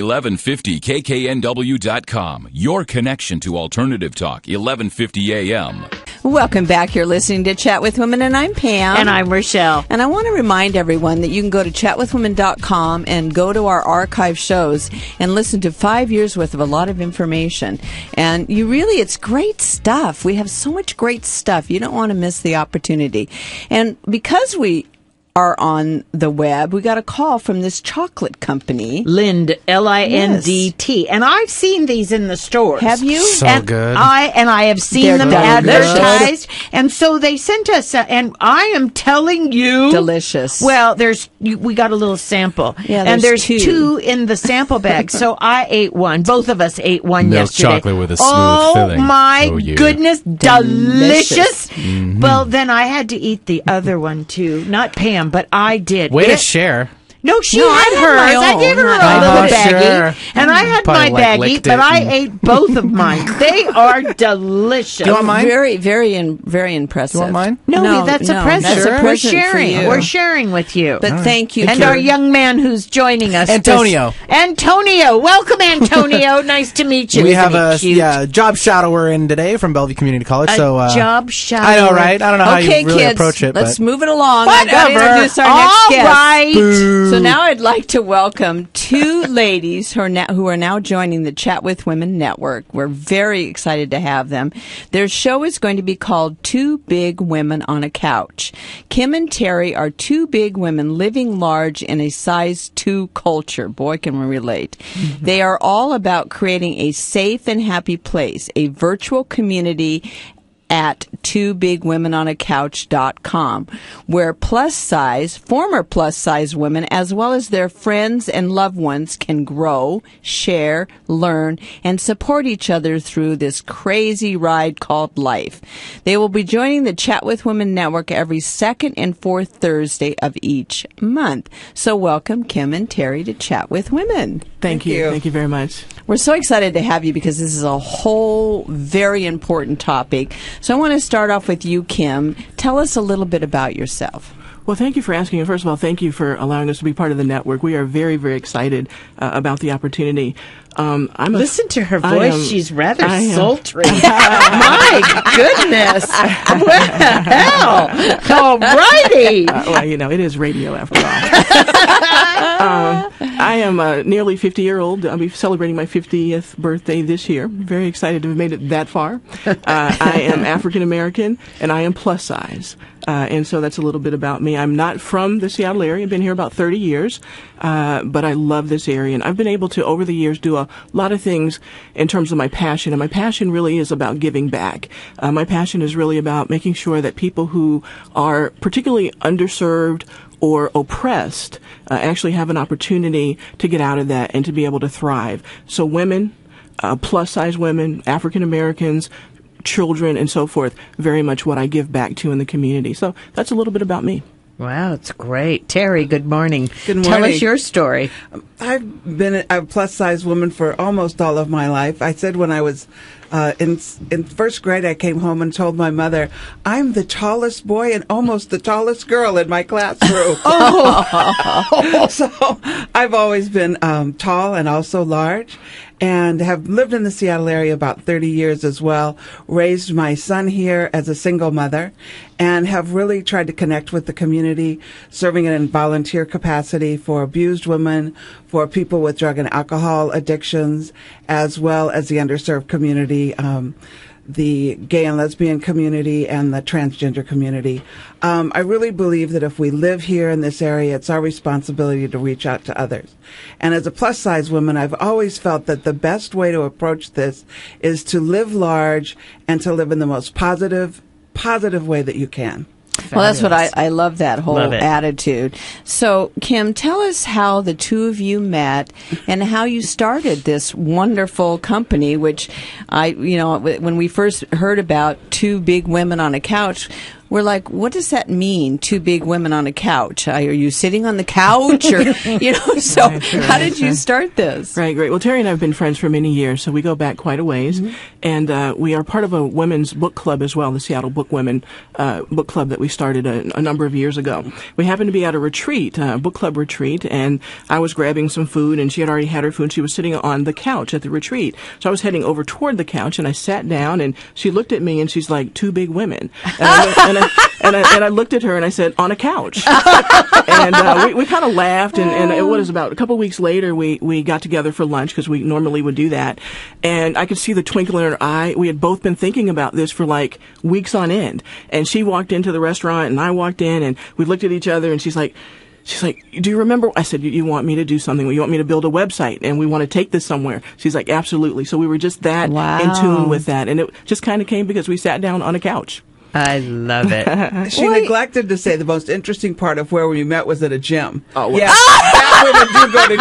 1150kknw.com. Your connection to Alternative Talk, 1150 AM. Welcome back. You're listening to Chat with Women, and I'm Pam. And I'm Rochelle. And I want to remind everyone that you can go to chatwithwomen.com and go to our archive shows and listen to 5 years worth of a lot of information. And it's great stuff. We have so much great stuff. You don't want to miss the opportunity. And because we are on the web, we got a call from this chocolate company. Lind, Lindt. Yes. And I've seen these in the stores. Have you? So good. I have seen them advertised. And so they sent us, and I am telling you. Delicious. Well, we got a little sample. Yeah, and there's two in the sample bag. So I ate one. Both of us ate one Milk yesterday. chocolate with a smooth filling. Oh my goodness. Delicious. Mm-hmm. Well, then I had to eat the other one too. Not Pam, but I did. Way to share. No, she had hers. I gave her a little baggie. Sure. And I had my baggie, but I ate both of mine. They are delicious. You want mine? Very, very impressive. You want mine? No, that's a present. That's a We're present sharing. for you. We're sharing with you. But thank you. And our young man who's joining us. Antonio. Antonio. Welcome, Antonio. Nice to meet you. We have a job shadower in today from Bellevue Community College. Job shadower. I know, right? I don't know how you really kids, approach it. Let's but. move it along. Whatever. I've got to introduce our next guest. All right. So now I'd like to welcome two ladies who are now joining the Chat with Women Network. We're very excited to have them. Their show is going to be called Two Big Women on a Couch. Kim and Terry are two big women living large in a size 2 culture. Boy, can we relate. Mm-hmm. They are all about creating a safe and happy place, a virtual community at twobigwomenonacouch.com, where former plus size women, as well as their friends and loved ones, can grow, share, learn, and support each other through this crazy ride called life. They will be joining the Chat with Women Network every second and fourth Thursday of each month. So welcome, Kim and Terry, to Chat with Women. Thank you. Thank you very much. We're so excited to have you because this is a whole very important topic. So I want to start off with you, Kim. Tell us a little bit about yourself. Well, thank you for asking. And first of all, thank you for allowing us to be part of the network. We are very, very excited about the opportunity. Listen to her voice. She's rather sultry. My goodness. What the hell? All righty. Well, it is radio after all. I am nearly 50-year-old. I'll be celebrating my 50th birthday this year. Very excited to have made it that far. I am African-American, and I am plus size. And so that's a little bit about me. I'm not from the Seattle area. I've been here about 30 years, but I love this area. And I've been able to, over the years, do a lot of things in terms of my passion. And my passion really is about giving back. My passion is really about making sure that people who are particularly underserved or oppressed actually have an opportunity to get out of that and to be able to thrive. So women, plus-size women, African Americans, children, and so forth, very much what I give back to in the community. So that's a little bit about me. Wow, it's great. Terry, good morning. Good morning. Tell us your story. I've been a plus-size woman for almost all of my life. I said when I was in first grade, I came home and told my mother, I'm the tallest boy and almost the tallest girl in my classroom. So I've always been tall and also large, and have lived in the Seattle area about 30 years as well, raised my son here as a single mother, and have really tried to connect with the community, serving in volunteer capacity for abused women, for people with drug and alcohol addictions, as well as the underserved community, the gay and lesbian community, and the transgender community. I really believe that if we live here in this area, it's our responsibility to reach out to others. And as a plus-size woman, I've always felt that the best way to approach this is to live large and to live in the most positive way that you can. Well, that's what I love, that whole attitude. So, Kim, tell us how the two of you met and how you started this wonderful company, which when we first heard about Two Big Women on a Couch, we're like, what does that mean? Two big women on a couch? Are you sitting on the couch? Or, so how did you start this? Right, great. Well, Terry and I have been friends for many years, so we go back quite a ways. And we are part of a women's book club as well, the Seattle Book Women book club that we started a number of years ago. We happened to be at a retreat, book club retreat, and I was grabbing some food, and she had already had her food. She was sitting on the couch at the retreat. So I was heading over toward the couch, and I sat down, and she looked at me, and she's like, two big women. And I looked at her, and I said, on a couch. And we kind of laughed, and it was about a couple weeks later, we got together for lunch, because we normally would do that. And I could see the twinkle in her eye. We had both been thinking about this for like weeks on end. And she walked into the restaurant, and I walked in, and we looked at each other, and she's like, do you remember? I said, you want me to do something? You want me to build a website, and we want to take this somewhere? She's like, absolutely. So we were just that in tune with that. And it just kind of came because we sat down on a couch. I love it. She neglected to say the most interesting part of where we met was at a gym. Oh, well. Yeah. That women do go to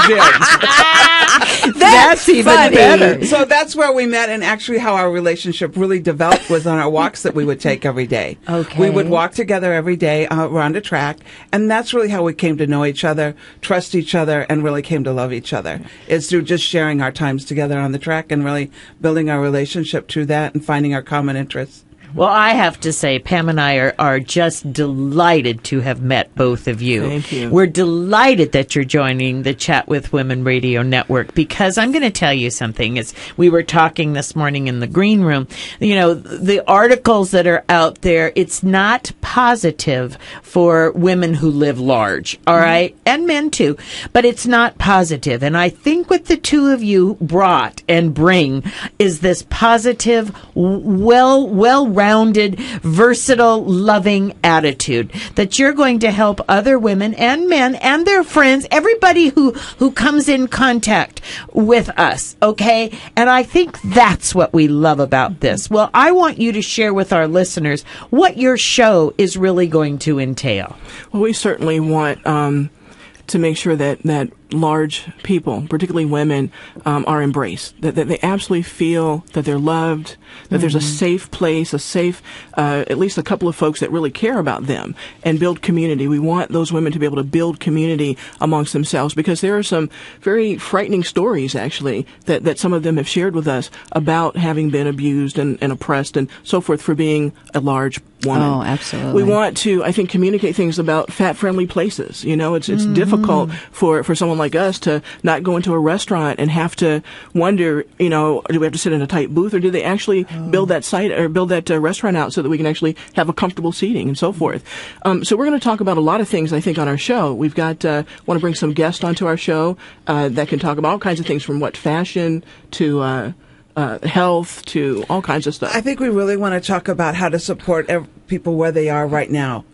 gyms. That's even better. So that's where we met, and actually how our relationship really developed was on our walks that we would take every day. Okay. We would walk together every day around a track, and that's really how we came to know each other, trust each other, and really came to love each other. It's through just sharing our times together on the track and really building our relationship through that and finding our common interests. Well, I have to say, Pam and I are just delighted to have met both of you. Thank you. We're delighted that you're joining the Chat with Women Radio Network, because I'm going to tell you something. As we were talking this morning in the green room, the articles that are out there, it's not positive for women who live large, all right? And men too, but it's not positive. And I think what the two of you brought and bring is this positive, well-rounded, versatile, loving attitude that you're going to help other women and men and their friends, everybody who comes in contact with us, okay? And I think that's what we love about this. Well, I want you to share with our listeners what your show is really going to entail. Well, we certainly want to make sure that large people, particularly women, are embraced, that they absolutely feel that they're loved, that there's a safe place, at least a couple of folks that really care about them and build community. We want those women to be able to build community amongst themselves, because there are some very frightening stories, actually, that some of them have shared with us about having been abused and oppressed and so forth for being a large woman. Oh, absolutely. We want to, I think, communicate things about fat-friendly places. It's difficult for someone like us to not go into a restaurant and have to wonder, do we have to sit in a tight booth, or do they actually build that site or build that restaurant out so that we can actually have a comfortable seating and so forth. So we're going to talk about a lot of things, I think, on our show. We've got, want to bring some guests onto our show that can talk about all kinds of things, from fashion to health to all kinds of stuff. I think we really want to talk about how to support people where they are right now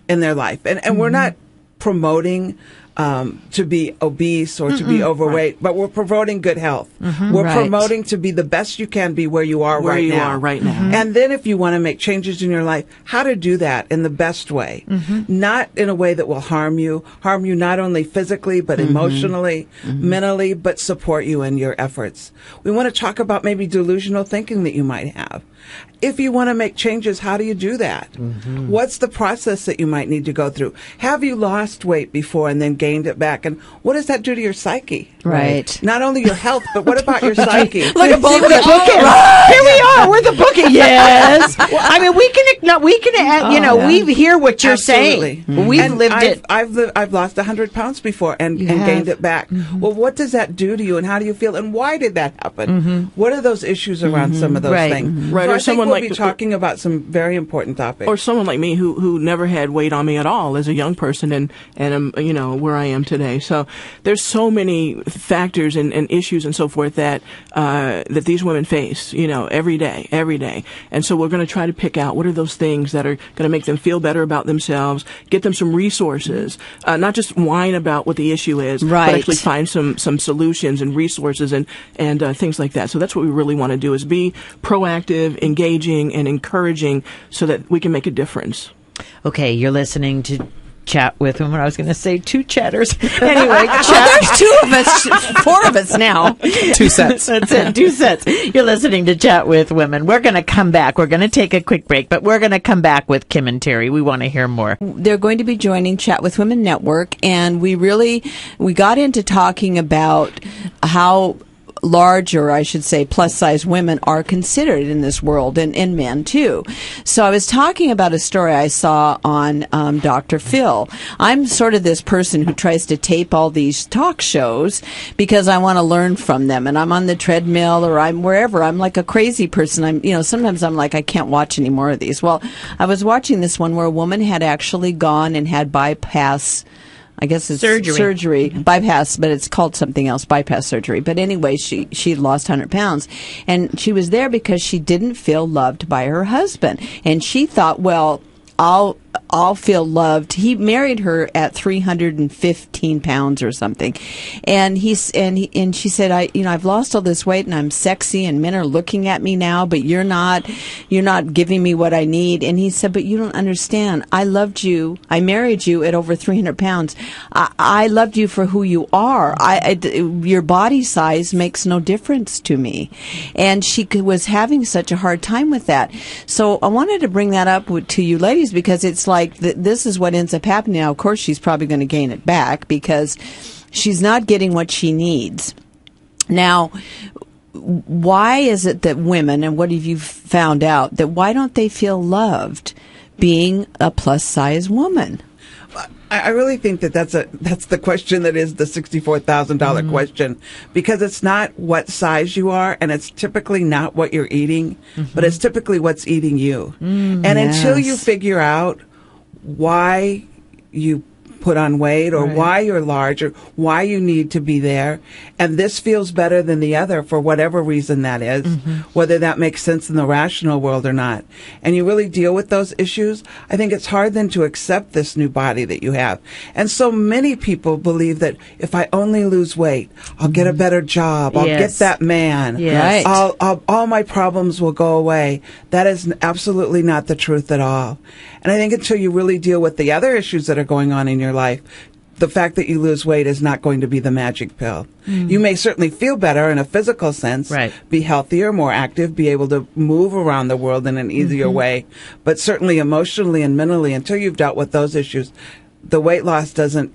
in their life. And we're not promoting to be obese or to be overweight, but we're promoting good health. We're promoting to be the best you can be where you are right now. And then if you want to make changes in your life, how to do that in the best way, not in a way that will harm you not only physically, but emotionally, mentally, but support you in your efforts. We want to talk about maybe delusional thinking that you might have. If you want to make changes, how do you do that? What's the process that you might need to go through? Have you lost weight before and then gained it back? And what does that do to your psyche? Right. Not only your health, but what about your psyche? Look at both Here we are. We're the bookie. Yes. I mean, we hear what you're saying. We've lived it. I've lost 100 pounds before and gained it back. Well, what does that do to you, and how do you feel, and why did that happen? What are those issues around some of those things? Right. So I think we'll be talking about some very important topics. Or someone like me who never had weight on me at all as a young person, and where I am today. So there's so many factors and issues and so forth that these women face, every day. And so we're going to try to pick out what are those things that are going to make them feel better about themselves, get them some resources, not just whine about what the issue is, but actually find some solutions and resources and things like that. So that's what we really want to do, is be proactive, engaging, and encouraging so that we can make a difference. Okay, you're listening to Chat with Women. I was going to say two chatters. Anyway, Well, there's 2 of us, 4 of us now. 2 sets. That's it, 2 sets. You're listening to Chat with Women. We're going to come back. We're going to take a quick break, but we're going to come back with Kim and Terry. We want to hear more. They're going to be joining Chat with Women Network, and we got into talking about how large, or I should say plus-size women are considered in this world, and men too. So I was talking about a story I saw on Dr. Phil. I'm sort of this person who tries to tape all these talk shows because I want to learn from them, and I'm on the treadmill or I'm wherever. I'm like a crazy person. Sometimes I'm like, I can't watch any more of these. Well, I was watching this one where a woman had actually gone and had bypass, I guess it's surgery, bypass, but it's called something else, bypass surgery. But anyway, she lost 100 pounds, and she was there because she didn't feel loved by her husband, and she thought, well, I'll feel loved. He married her at 315 pounds or something, and she said, I've lost all this weight and I'm sexy and men are looking at me now, but you're not giving me what I need. And he said, but you don't understand. I loved you. I married you at over 300 pounds. I loved you for who you are. Your body size makes no difference to me. And she was having such a hard time with that. So I wanted to bring that up to you ladies, because it's like, this is what ends up happening. Now, of course, she's probably going to gain it back because she's not getting what she needs. Now, why is it that women, and what have you found out, that why don't they feel loved being a plus-size woman? I really think that's the question that is the $64,000 question, because it's not what size you are, and it's typically not what you're eating, but it's typically what's eating you. And until you figure out why you put on weight, or why you're large, or why you need to be there, and this feels better than the other for whatever reason that is, whether that makes sense in the rational world or not, and you really deal with those issues, I think it's hard then to accept this new body that you have. And so many people believe that if I only lose weight, I'll get a better job, I'll get that man, all my problems will go away. That is absolutely not the truth at all. And I think until you really deal with the other issues that are going on in your life, the fact that you lose weight is not going to be the magic pill. You may certainly feel better in a physical sense, be healthier, more active, be able to move around the world in an easier way. But certainly emotionally and mentally, until you've dealt with those issues, the weight loss doesn't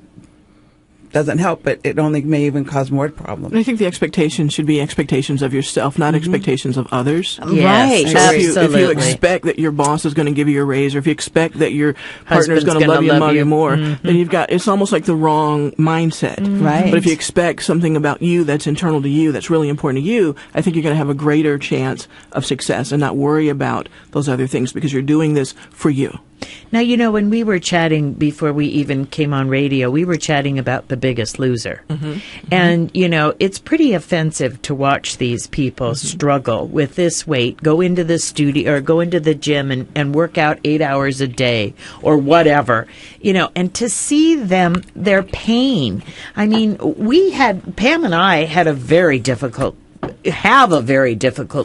help, but it only may even cause more problems. And I think the expectations should be expectations of yourself, not expectations of others. Yes, so if you expect that your boss is going to give you a raise, or if you expect that your partner is going to love you more, then it's almost like the wrong mindset. But if you expect something about you that's internal to you, that's really important to you, I think you're going to have a greater chance of success and not worry about those other things, because you're doing this for you. Now, when we were chatting before we even came on radio, we were chatting about The Biggest Loser. And, it's pretty offensive to watch these people struggle with this weight, go into the studio or go into the gym and work out 8 hours a day or whatever, and to see their pain. I mean, Pam and I had a very difficult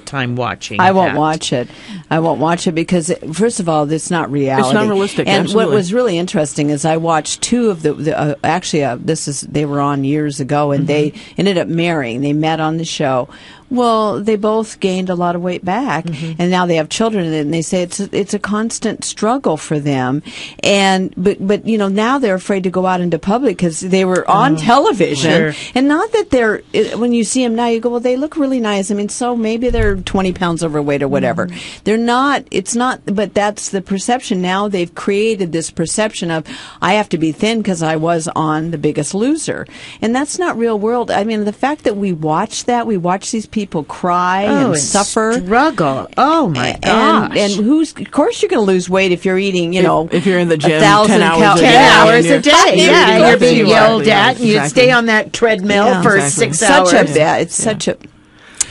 time watching. I won't watch it. I won't watch it because, first of all, it's not reality. It's not realistic. And absolutely. What was really interesting is I watched 2 of they were on years ago, and they ended up marrying. They met on the show. Well, they both gained a lot of weight back, and now they have children, and they say it's a constant struggle for them. But now they're afraid to go out into public because they were on television, and not that when you see them now, you go, well, they look really nice. I mean, so maybe they're 20 pounds overweight or whatever. They're not. It's not. But that's the perception. Now they've created this perception of I have to be thin because I was on The Biggest Loser, and that's not real world. I mean, the fact that we watch these people cry and suffer, struggle. Oh my gosh! And of course you're going to lose weight if you're eating, if you're in the gym 10 hours a day. Yeah, and you're being yelled at, and you exactly. stay on that treadmill for 6 hours. It's such a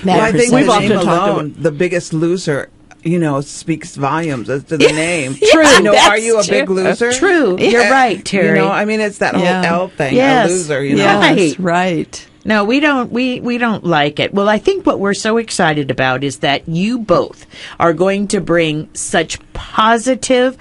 bad I think the We've name often talked alone, The Biggest Loser, speaks volumes as to the name. True. Are you a big loser? True. You're right, Terry. It's that whole L thing, yes. a loser. Yes, right. No, we don't like it. Well, I think what we're so excited about is that you both are going to bring such positive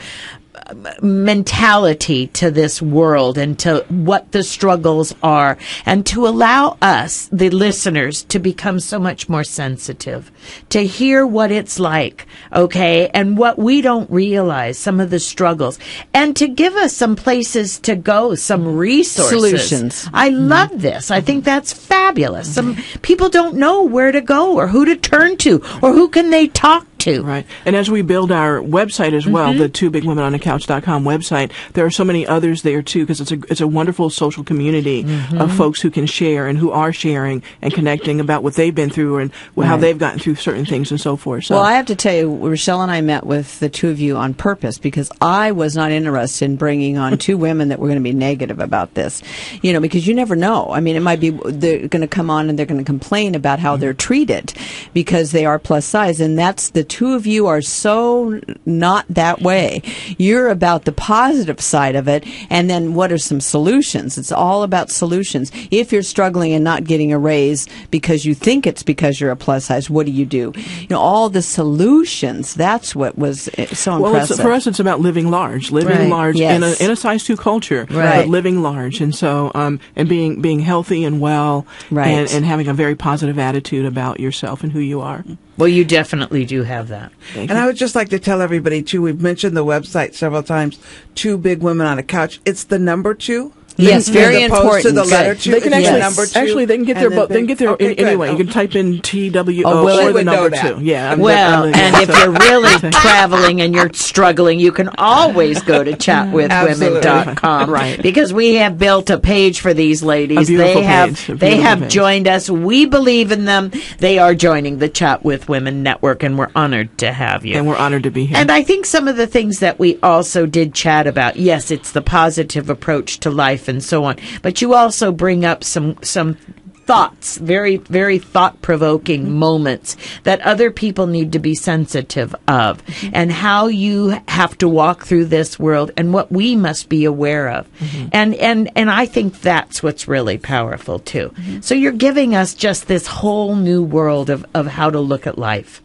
mentality to this world and to what the struggles are, and to allow us, the listeners, to become so much more sensitive, to hear what it's like, okay, and what we don't realize, some of the struggles, and to give us some places to go, some resources. Solutions. I love this. I think that's fabulous. Some people don't know where to go or who to turn to or who can they talk to. Right. And as we build our website as well, the twobigwomenonacouch.com website, there are so many others there too, because it's a wonderful social community of folks who can share and who are sharing and connecting about what they've been through and how they've gotten through certain things and so forth. So. Well, I have to tell you, Rochelle and I met with the two of you on purpose because I was not interested in bringing on two women that were going to be negative about this, because you never know. I mean, it might be they're going to come on and they're going to complain about how they're treated because they are plus size, and that's the two of you are so not that way. You're about the positive side of it, and then what are some solutions? It's all about solutions. If you're struggling and not getting a raise because you think it's because you're a plus size, what do? All the solutions. That's what was so impressive. Well, for us, it's about living large in a size 2 culture, but living large, and so and being healthy and well, and having a very positive attitude about yourself and who you are. Well, you definitely do have that. And I would just like to tell everybody, too, we've mentioned the website several times, 2 Big Women on a Couch. It's the number 2. Yes, very important. To the letter 2. They can actually they can get there, but they can get there anyway. You can type in TWO or the number 2. Yeah. And if you're really traveling and you're struggling, you can always go to chatwithwomen.com. Right. Because we have built a page for these ladies. They have joined us. We believe in them. They are joining the Chat with Women Network, and we're honored to have you. And we're honored to be here. And I think some of the things that we also did chat about, yes, it's the positive approach to life and so on, but you also bring up some thoughts, very, very thought-provoking moments that other people need to be sensitive of, and how you have to walk through this world and what we must be aware of. And I think that's what's really powerful too. So you're giving us just this whole new world of how to look at life.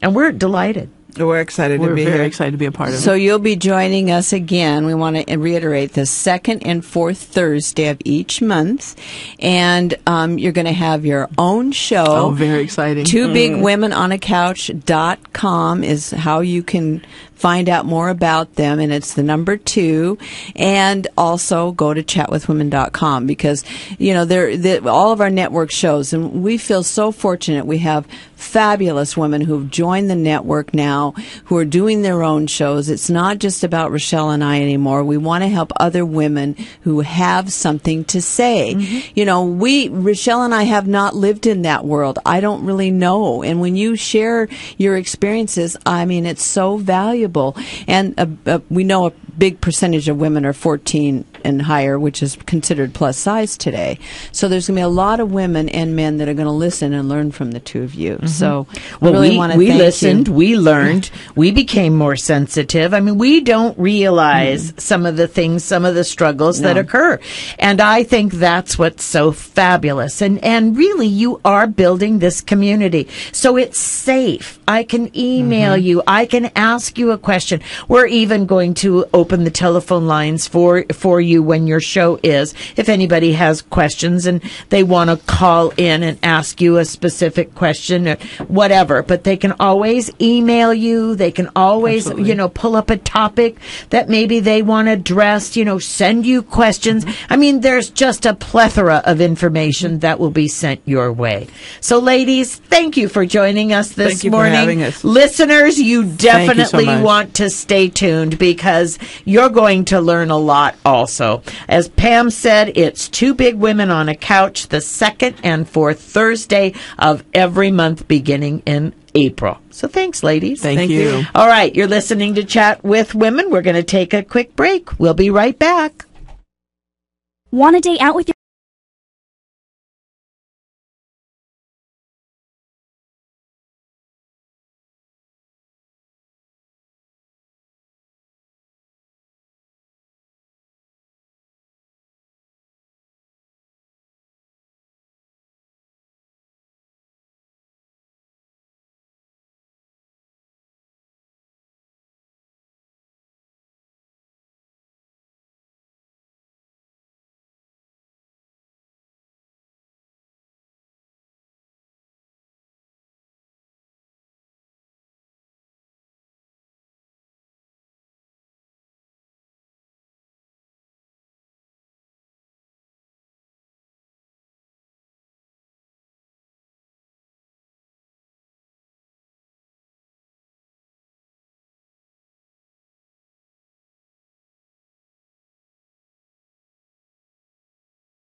And we're delighted. We're excited to be here. We're very excited to be a part of it. So you'll be joining us again. We want to reiterate the second and fourth Thursday of each month. And you're going to have your own show. Oh, very exciting. twobigwomenonacouch.com is how you can find out more about them, and it's the number 2. And also go to chatwithwomen.com because, all of our network shows, and we feel so fortunate. We have fabulous women who've joined the network now who are doing their own shows. It's not just about Rochelle and I anymore. We want to help other women who have something to say. Rochelle and I have not lived in that world. I don't really know. And when you share your experiences, I mean, it's so valuable. And we know a big percentage of women are 14 and higher, which is considered plus size today. So there's going to be a lot of women and men that are going to listen and learn from the two of you. So we listened, we learned, we became more sensitive. I mean, we don't realize some of the things, some of the struggles that occur. And I think that's what's so fabulous. And really, you are building this community. So it's safe. I can email you. I can ask you a question. We're even going to open the telephone lines for you when your show is, if anybody has questions and they want to call in and ask you a specific question or whatever. But they can always email you. They can always, pull up a topic that maybe they want addressed, send you questions. I mean, there's just a plethora of information that will be sent your way. So, ladies, thank you for joining us this morning. For having us. Listeners, you definitely want to stay tuned because you're going to learn a lot also. As Pam said, it's 2 Big Women on a Couch, the second and fourth Thursday of every month beginning in April. So thanks, ladies. Thank you. All right, you're listening to Chat with Women. We're going to take a quick break. We'll be right back. Want to date out with your